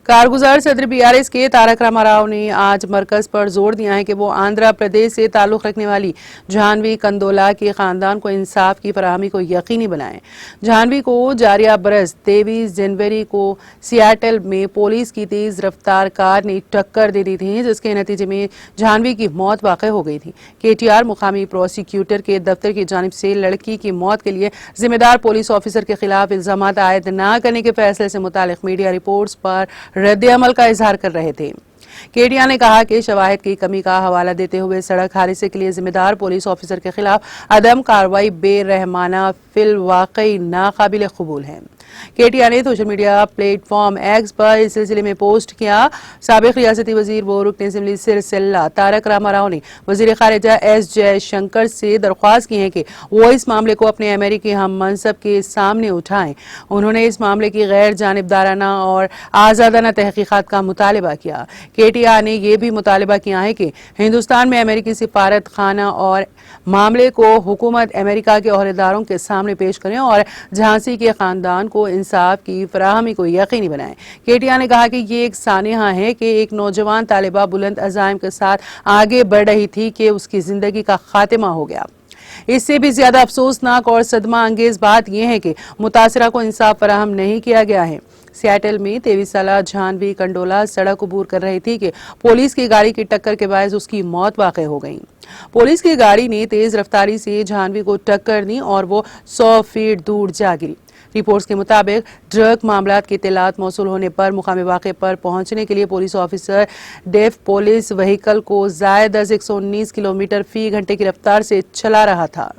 कारगुजार सदर बीआरएस के तारक रामा राव ने आज मरकज पर जोर दिया है कि वो आंध्र प्रदेश से ताल्लुक रखने वाली जाह्नवी कंदोला के खानदान को इंसाफ की फराहमी को यकीनी बनाएं। जाह्नवी को जारिया बरस 23 जनवरी को सियाटल में पुलिस की तेज रफ्तार कार ने टक्कर दे दी थी, जिसके नतीजे में जाह्नवी की मौत वाक़ई हो गई थी। केटीआर मुकामी प्रोसिक्यूटर के दफ्तर की जानिब से लड़की की मौत के लिए जिम्मेदार पुलिस ऑफिसर के खिलाफ इल्जामात आयद न करने के फैसले से मुतालिक मीडिया रिपोर्ट्स पर रद्द अमल का इजहार कर रहे थे। केटीआर ने कहा कि शवाहिद की कमी का हवाला देते हुए सड़क हादसे के लिए जिम्मेदार पुलिस ऑफिसर के खिलाफ अदम कार्रवाई बेरहमाना फिल वाकई नाकाबिल कबूल है। केटीआर ने सोशल मीडिया प्लेटफॉर्म एक्स पर इस सिलसिले में पोस्ट किया। साबिक रियासती वजीर व रुकन असेंबली सिलसिला तारक रामा राव ने वजीर खारिजा एस जयशंकर से दरख्वास्त की है कि वो इस मामले को अपने अमेरिकी हम मनसब के सामने उठाएं। उन्होंने इस मामले की गैर जानिबदाराना और आज़ादाना तहकीकात का मुतालबा किया। केटीआर ने यह भी मुतालबा किया है कि हिंदुस्तान में अमेरिकी सिफारत खाना और मामले को हुकूमत अमेरिका के ओहदेदारों के सामने पेश करें और झांसी के खानदान को इंसाफ की फराहमी को यकीनी बनाएं। केटीआर ने कहा कि ये एक सानेहा है कि एक नौजवान तालिबा बुलंद अज़ाइम के साथ आगे बढ़ रही थी कि उसकी जिंदगी का खात्मा हो गया। इससे भी ज्यादा अफसोसनाक और सदमा अंगेज बात यह है कि मुतासरा को इंसाफ फराहम नहीं किया गया है। सियाटल में 23 साला जाह्नवी कंडोला सड़क अबूर कर रही थी कि पुलिस की गाड़ी की टक्कर के बायस उसकी मौत वाक़ई हो गई। पुलिस की गाड़ी ने तेज रफ्तारी से जाह्नवी को टक्कर दी और वो 100 फीट दूर जा गिरी। रिपोर्ट्स के मुताबिक ड्रग मामलात की इत्तलात मौसूल होने पर मुकामी वाक़े पर पहुंचने के लिए पुलिस ऑफिसर डेफ पुलिस व्हीकल को ज़ायद 119 किलोमीटर फी घंटे की रफ्तार से चला रहा था।